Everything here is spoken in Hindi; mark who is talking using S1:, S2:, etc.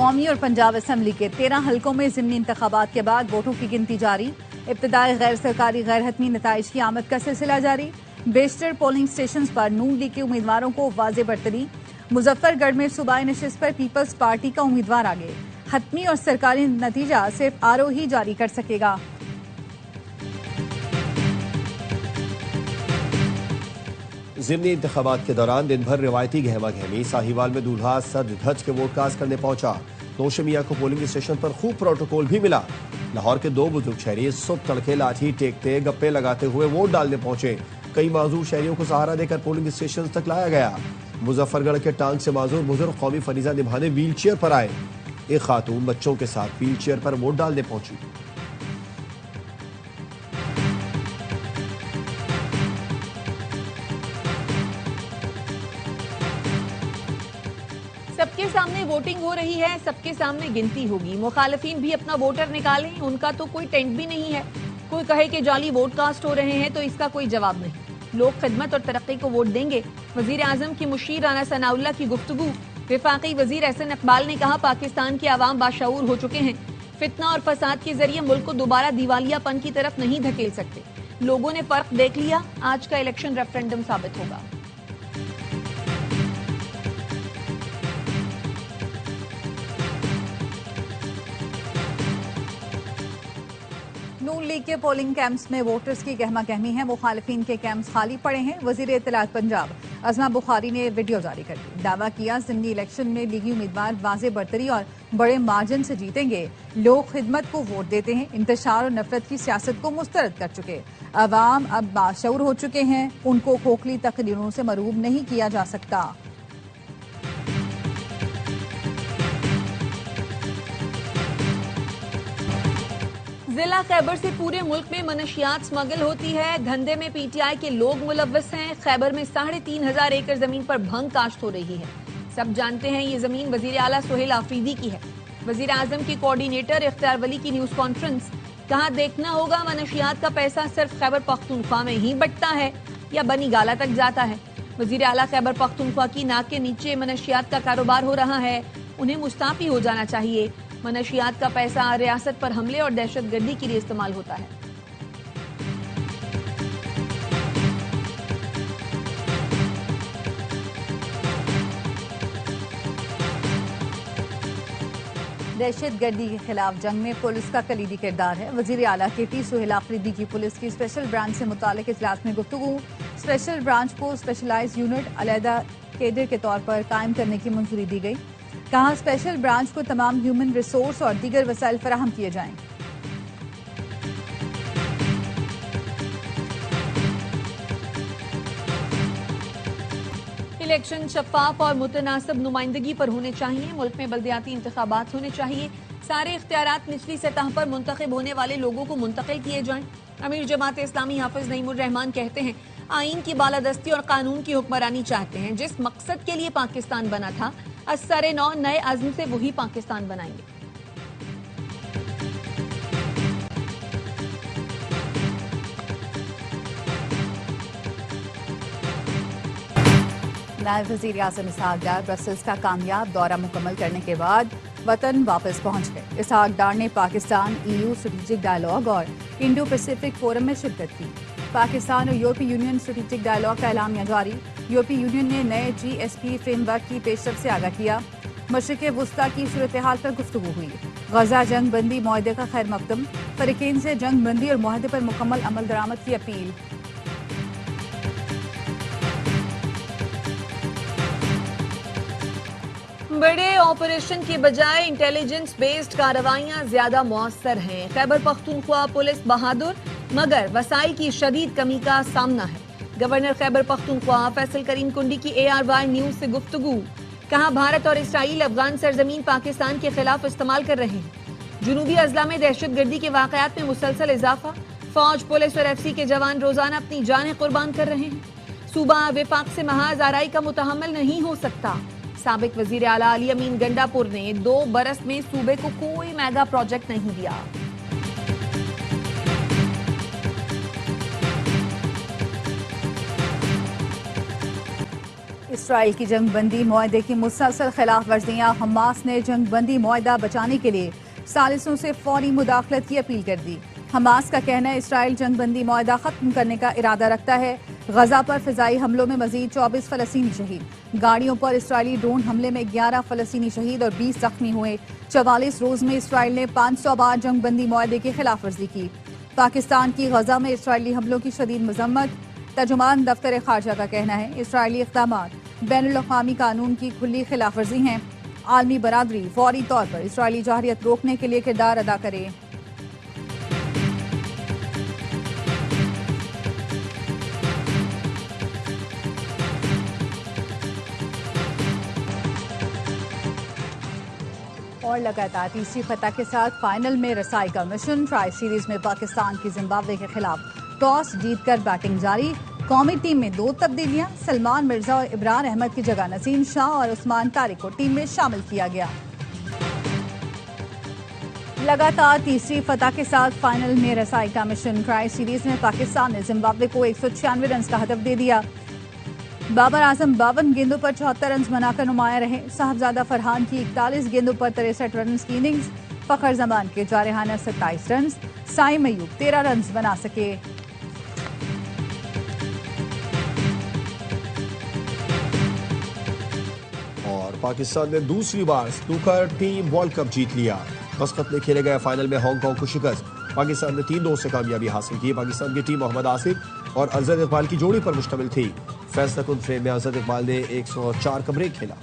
S1: कौमी और पंजाब असम्बली के 13 हलकों में ज़िमनी इंतखाबात के बाद वोटों की गिनती जारी। इब्तदाई गैर सरकारी गैर हतमी नताइज की आमद का सिलसिला जारी। बेशतर पोलिंग स्टेशन पर नून लीग के उम्मीदवारों को वाज़े बरतरी। मुजफ्फरगढ़ में सूबाई नशिस्त पर पीपल्स पार्टी का उम्मीदवार आगे। हतमी और सरकारी नतीजा सिर्फ आरओ ही जारी कर सकेगा।
S2: ज़िमनी इंतखाबात के दौरान दिन भर रिवायती गहमा गहमी। साहिवाल में दूल्हा सज धज के वोट कास्ट करने पहुंचा। नौशमिया को पोलिंग स्टेशन पर खूब प्रोटोकॉल भी मिला। लाहौर के 2 बुजुर्ग शहरी सुबह तड़के लाठी टेकते गप्पे लगाते हुए वोट डालने पहुंचे। कई माजूर शहरियों को सहारा देकर पोलिंग स्टेशन तक लाया गया। मुजफ्फरगढ़ के टांग से माजूर बुजुर्ग कौमी फरीजा निभाने व्हील चेयर पर आए। एक खातून बच्चों के साथ व्हील चेयर पर वोट डालने पहुंची।
S3: सबके सामने वोटिंग हो रही है, सबके सामने गिनती होगी। मुखालिफिन भी अपना वोटर निकालें, उनका तो कोई टेंट भी नहीं है। कोई कहे कि जाली वोट कास्ट हो रहे हैं तो इसका कोई जवाब नहीं। लोग खिदमत और तरक्की को वोट देंगे। वजीर आजम की मुशीर राना सनाउल्लाह की गुफ्तगू। विफाकी वजीर एहसन इकबाल ने कहा, पाकिस्तान के अवाम बाशऊर हो चुके हैं। फितना और फसाद के जरिए मुल्क को दोबारा दिवालियापन की तरफ नहीं धकेल सकते। लोगों ने फर्क देख लिया। आज का इलेक्शन रेफरेंडम साबित होगा।
S1: नून लीग के पोलिंग कैंप्स में वोटर्स की गहमा गहमी है। मुखालिफिन के कैंप्स खाली पड़े हैं। वजीर इत्तलात पंजाब अज़मा बुखारी ने वीडियो जारी कर दी। दावा किया, ज़िमनी इलेक्शन में लीगी उम्मीदवार वाज़े बरतरी और बड़े मार्जिन से जीतेंगे। लोग खिदमत को वोट देते हैं। इंतशार और नफरत की सियासत को मुस्तरद कर चुके अवाम अब बाशऊर हो चुके हैं। उनको खोखली तकरीरों से मरूब नहीं किया जा सकता।
S3: जिला खैबर से पूरे मुल्क में मनशियात स्मगल होती है। धंधे में पीटीआई के लोग मुलव्वस हैं। खैबर में 3,500 एकड़ जमीन पर भंग काश्त हो रही है। सब जानते हैं ये जमीन वजीर आला सुहेल आफरीदी की है। वजीर आजम की कोऑर्डिनेटर इख्तियार वली की न्यूज कॉन्फ्रेंस। कहा, देखना होगा मनशियात का पैसा सिर्फ खैबर पख्तूनख्वा में ही बंटता है या बनी गाला तक जाता है। वजीर आला खैबर पख्तूनख्वा की नाक के नीचे मनशियात का कारोबार हो रहा है। उन्हें मुस्ताफी हो जाना चाहिए। मनशियात का पैसा रियासत पर हमले और दहशतगर्दी के लिए इस्तेमाल होता है।
S1: दहशतगर्दी के खिलाफ जंग में पुलिस का कलीदी किरदार है। वजीर आला के टी सुहेल आफरीदी की पुलिस की स्पेशल ब्रांच से मुतालिक इजलास में गुफ्तगू। स्पेशल ब्रांच को स्पेशलाइज यूनिट अलहदा केडर के तौर पर कायम करने की मंजूरी दी गई। कहा, स्पेशल ब्रांच को तमाम ह्यूमन रिसोर्स और दीगर वसाइल फराहम किए जाएं।
S3: इलेक्शन शफाफ और मुतनासिब नुमाइंदगी पर होने चाहिए। मुल्क में बल्दियाती इंतखाबात होने चाहिए। सारे इख्तियारात निचली सतह पर मुंतखब होने वाले लोगों को मुंतकिल किए जाएं। अमीर जमात इस्लामी हाफिज नईमुर रहमान कहते हैं, आईन की बालादस्ती और कानून की हुक्मरानी चाहते हैं। जिस मकसद के लिए पाकिस्तान बना था, असरे नौ नए अज़्म से वही पाकिस्तान बनाएंगे।
S1: नायब वज़ीर आज़म इसहाक डार ब्रसेल्स का कामयाब दौरा मुकम्मल करने के बाद वतन वापस पहुंच गए। इसहाक डार ने पाकिस्तान EU स्ट्रेटेजिक डायलॉग और इंडो पैसिफिक फोरम में शिरकत की। पाकिस्तान और यूरोपीय यूनियन स्ट्रेटेजिक डायलॉग का ऐलामिया जारी। यूरोपीय यूनियन ने नए GSP फ्रेमवर्क की पेशरफ से आगाह किया। मशरिक़ वुस्ता की सूरत हाल पर गुफ्तगू हुई। गजा जंग बंदी मुआहदे का खैर मकदम। फरीक़ैन से जंग बंदी और मुआहदे पर मुकम्मल अमल दरामद की अपील।
S3: बड़े ऑपरेशन की बजाय इंटेलिजेंस बेस्ड कार्रवाइयां ज्यादा मौसर हैं। खैबर पख्तूनख्वा पुलिस बहादुर, मगर वसाइल की शदीद कमी का सामना है। गवर्नर खैबर पख्तूनख्वा फैसल करीम कुंडी की ARY न्यूज से गुफ्तगू। कहा, भारत और इसराइल अफगान सरजमीन पाकिस्तान के खिलाफ इस्तेमाल कर रहे हैं। जुनूबी अजला में दहशतगर्दी के वाकयात में मुसलसल इजाफा। फौज, पुलिस और FC के जवान रोजाना अपनी जानें कुर्बान कर रहे हैं। सूबा विफाक से महाज आराई का मुतहम्मल नहीं हो सकता। साबिक वजीर आला अली अमीन गंडापुर ने 2 बरस में सूबे को कोई मेगा प्रोजेक्ट नहीं दिया।
S1: इसराइल की जंगबंदी मुआहदे की मुसलसल खिलाफ वर्जियां। हमास ने जंगबंदी मुआहदा बचाने के लिए सालिसों से फौरी मुदाखलत की अपील कर दी। हमास का कहना है इसराइल जंगबंदी मुआहदा खत्म करने का इरादा रखता है। गजा पर फिजाई हमलों में मजीद 24 फलस्तीनी शहीद। गाड़ियों पर इसराइली ड्रोन हमले में 11 फलस्तीनी शहीद और 20 जख्मी हुए। 44 रोज में इसराइल ने 500 बार जंगबंदी मुआहदे की खिलाफ वर्जी की। पाकिस्तान की गजा में इसराइली हमलों की शदीद मजम्मत। तर्जुमान दफ्तर खारजा का कहना है इसराइली इक़दामात बैनुल-अक़वामी कानून की खुली खिलाफ वर्जी हैं। आलमी बरादरी फौरी तौर पर इसराइली जारहियत रोकने के लिए किरदार अदा करे। और लगातार तीसरी फतह के साथ फाइनल में रसाई का मिशन। ट्राई सीरीज में पाकिस्तान की जिम्बाब्वे के खिलाफ टॉस जीतकर बैटिंग जारी। कौमी टीम में 2 तब्दीलियां। सलमान मिर्जा और इब्रार अहमद की जगह नसीम शाह और उस्मान तारिक को टीम में शामिल किया गया। लगातार तीसरी फतह के साथ फाइनल में रसाई का मिशन। ट्राई सीरीज में पाकिस्तान ने जिम्बाब्वे को 196 रन का हदफ दे दिया। बाबर आजम 52 गेंदों पर 74 रन बनाकर नुमाया रहे। साहबजादा फरहान की 41 गेंदों पर 63 रन की इनिंग्स। फखर जमान के जारहाना 27 रन। साइम अयूब 13 रन बना सके।
S2: और पाकिस्तान ने दूसरी बार स्नूकर टीम वर्ल्ड कप जीत लिया। मस्कत में खेले गए फाइनल में हांगकांग को शिकस्त। पाकिस्तान ने 3-2 से कामयाबी हासिल की। पाकिस्तान की टीम मोहम्मद आसिफ और अजहर इकबाल की जोड़ी पर मुश्तमिल थी। फैसला कुन फ्रेम में अजहर इकबाल ने 104 का ब्रेक खेला।